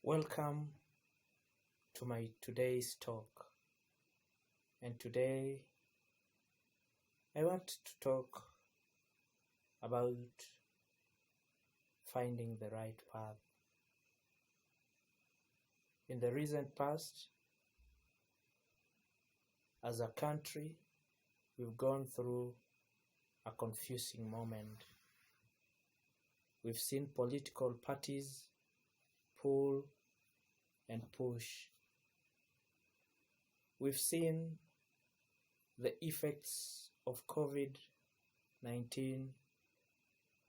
Welcome to my today's talk. And today I want to talk about finding the right path. In the recent past, as a country, we've gone through a confusing moment. We've seen political parties pull and push. We've seen the effects of COVID-19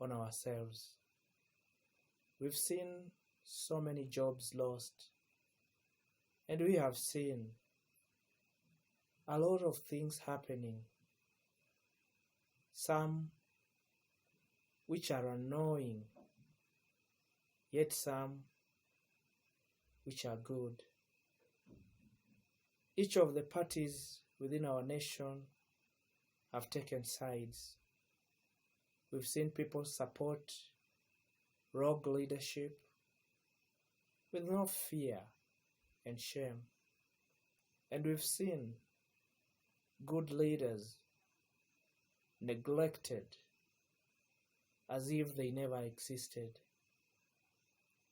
on ourselves. We've seen so many jobs lost, and we have seen a lot of things happening, some which are annoying, yet some which are good. Each of the parties within our nation have taken sides. We've seen people support rogue leadership with no fear and shame. And we've seen good leaders neglected as if they never existed.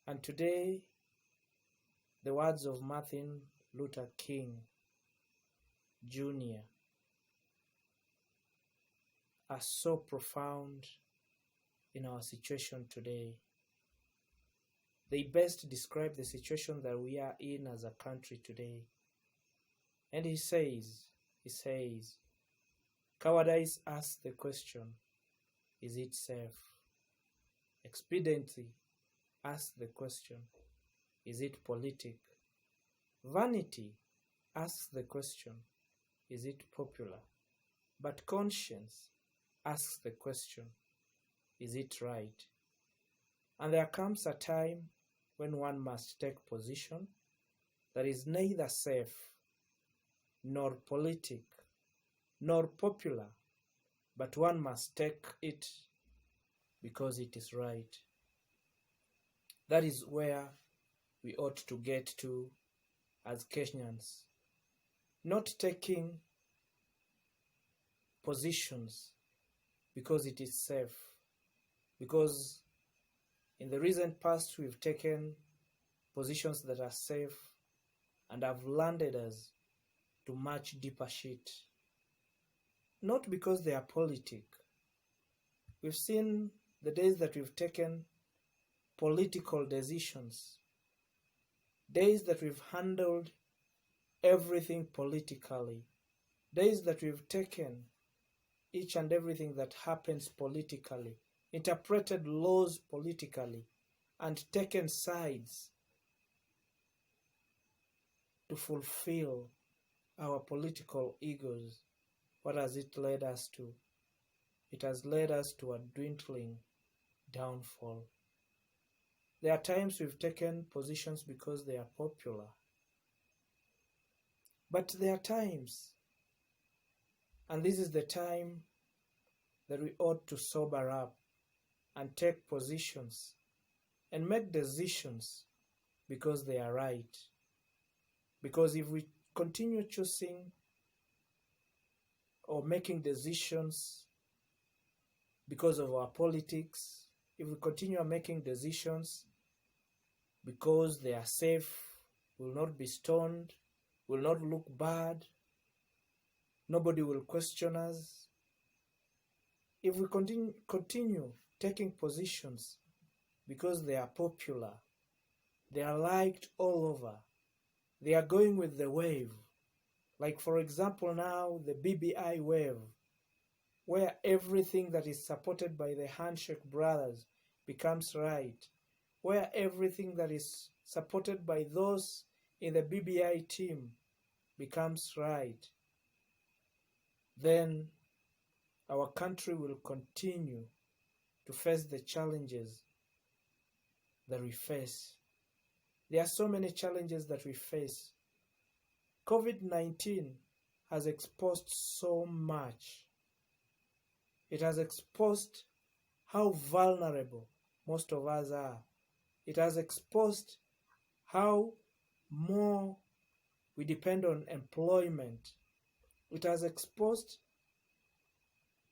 And today, the words of Martin Luther King Jr. are so profound in our situation today. They best describe the situation that we are in as a country today. And he says, cowardice asks the question, is it safe? Expediency asks the question, is it politic? Vanity asks the question, is it popular? But conscience asks the question, is it right? And there comes a time when one must take position that is neither safe, nor politic, nor popular, but one must take it because it is right. That is where we ought to get to as Kenyans, not taking positions because it is safe, because in the recent past we've taken positions that are safe and have landed us to much deeper shit, not because they are politic. We've seen the days that we've taken political decisions, days that we've handled everything politically, days that we've taken each and everything that happens politically, interpreted laws politically, and taken sides to fulfill our political egos. What has it led us to? It has led us to a dwindling downfall. There are times we've taken positions because they are popular. But there are times, and this is the time that we ought to sober up and take positions and make decisions because they are right. Because if we continue choosing or making decisions because of our politics, if we continue making decisions because they are safe, will not be stoned, will not look bad, nobody will question us. If we continue taking positions because they are popular, they are liked all over, they are going with the wave, like for example now the BBI wave, where everything that is supported by the Handshake Brothers becomes right, where everything that is supported by those in the BBI team becomes right, then our country will continue to face the challenges that we face. There are so many challenges that we face. COVID-19 has exposed so much. It has exposed how vulnerable most of us are. It has exposed how more we depend on employment. It has exposed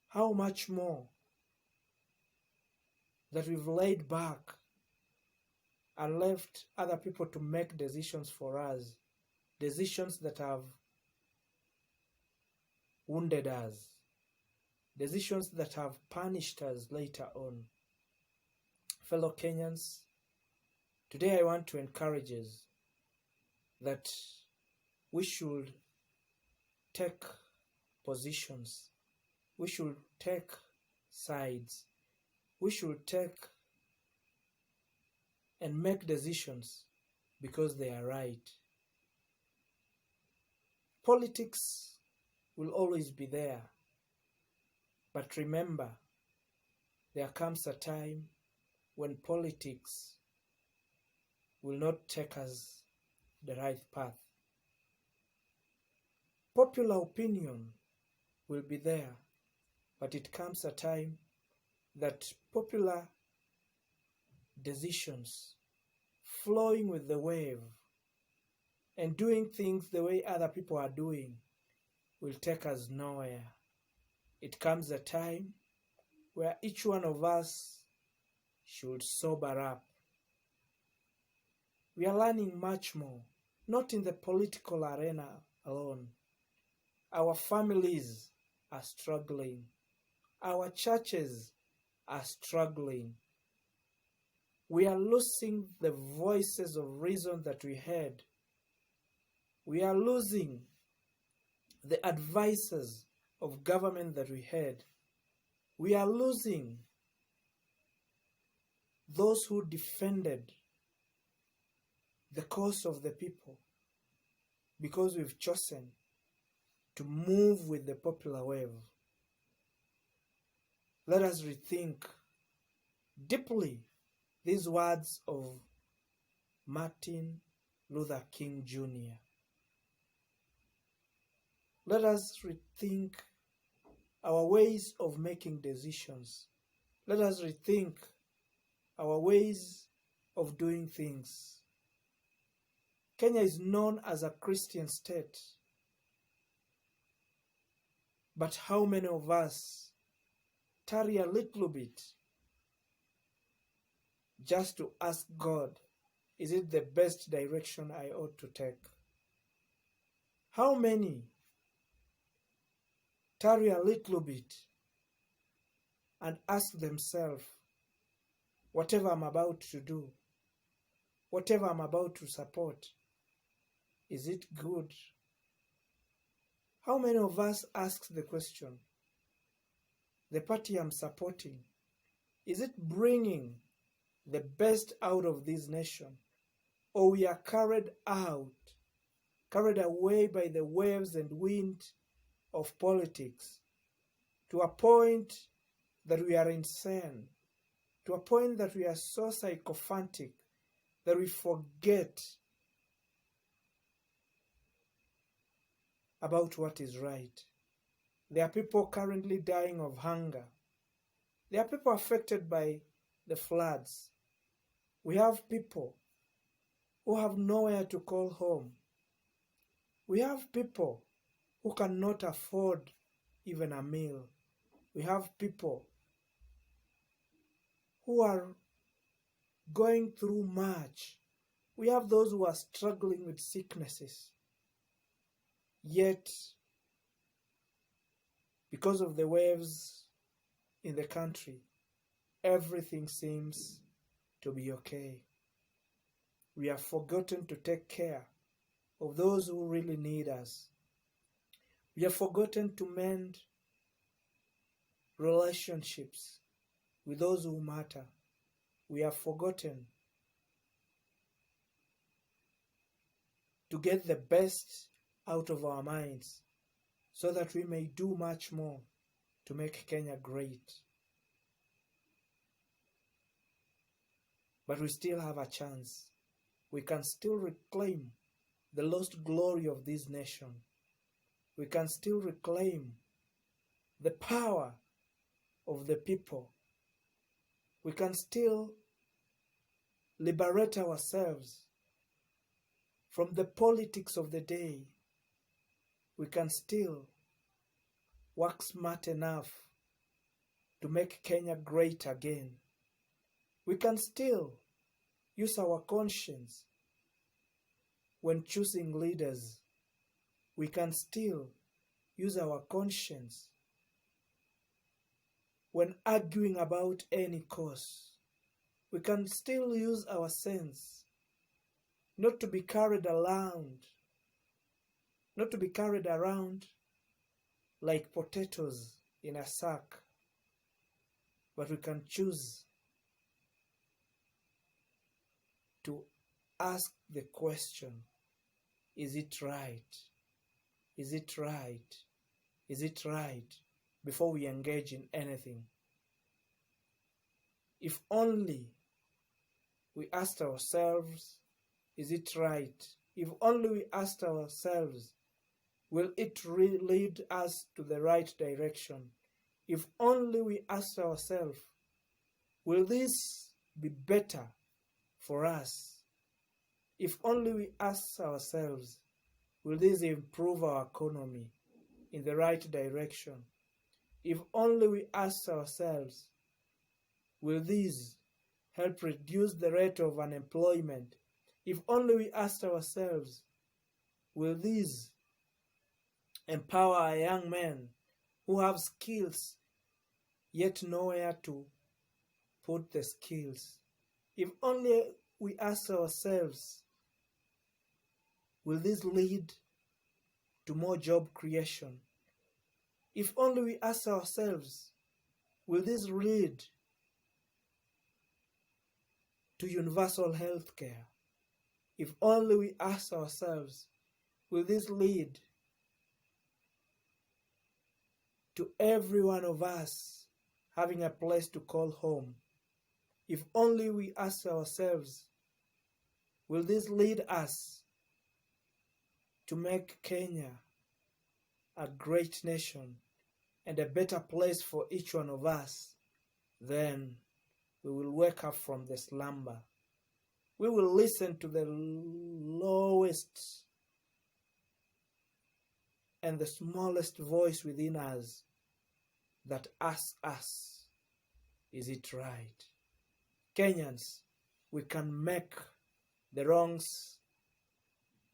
how much more that we've laid back and left other people to make decisions for us, decisions that have wounded us, decisions that have punished us later on. Fellow Kenyans, today I want to encourage us that we should take positions, we should take sides, we should take and make decisions because they are right. Politics will always be there, but remember, there comes a time when politics will not take us the right path. Popular opinion will be there, but it comes a time that popular decisions, flowing with the wave and doing things the way other people are doing, will take us nowhere. It comes a time where each one of us should sober up. We are learning much more, not in the political arena alone. Our families are struggling. Our churches are struggling. We are losing the voices of reason that we had. We are losing the advisors of government that we had. We are losing those who defended the cause of the people because we've chosen to move with the popular wave. Let us rethink deeply these words of Martin Luther King Jr. Let us rethink our ways of making decisions. Let us rethink our ways of doing things. Kenya is known as a Christian state, but how many of us tarry a little bit just to ask God, is it the best direction I ought to take? How many tarry a little bit and ask themselves, whatever I'm about to do, whatever I'm about to support, is it good? How many of us ask the question, the party I'm supporting, is it bringing the best out of this nation? Or we are carried away by the waves and wind of politics to a point that we are insane, to a point that we are so sycophantic that we forget about what is right. There are people currently dying of hunger. There are people affected by the floods. We have people who have nowhere to call home. We have people who cannot afford even a meal. We have people who are going through much. We have those who are struggling with sicknesses. Yet, because of the waves in the country, everything seems to be okay. We have forgotten to take care of those who really need us. We have forgotten to mend relationships with those who matter. We have forgotten to get the best out of our minds so that we may do much more to make Kenya great. But we still have a chance. We can still reclaim the lost glory of this nation. We can still reclaim the power of the people. We can still liberate ourselves from the politics of the day, we can still work smart enough to make Kenya great again. We can still use our conscience when choosing leaders. We can still use our conscience when arguing about any cause. We can still use our sense not to be carried around like potatoes in a sack, but we can choose to ask the question, is it right? Is it right? Is it right? Before we engage in anything. If only we asked ourselves, is it right? If only we asked ourselves, will it lead us to the right direction? If only we asked ourselves, will this be better for us? If only we asked ourselves, will this improve our economy in the right direction? If only we asked ourselves, will this help reduce the rate of unemployment? If only we asked ourselves, will this empower our young men who have skills yet nowhere to put the skills? If only we ask ourselves, will this lead to more job creation? If only we ask ourselves, will this lead to universal health care? If only we ask ourselves, will this lead to every one of us having a place to call home? If only we ask ourselves, will this lead us to make Kenya a great nation and a better place for each one of us? Then we will wake up from the slumber. We will listen to the lowest and the smallest voice within us that asks us, is it right? Kenyans, we can make the wrongs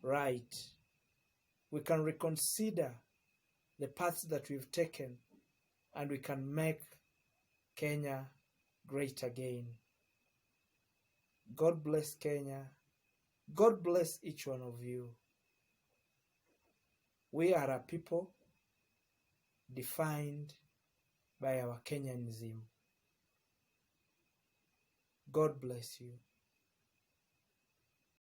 right. We can reconsider the paths that we've taken, and we can make Kenya great again. God bless Kenya. God bless each one of you. We are a people defined by our Kenyanism. God bless you.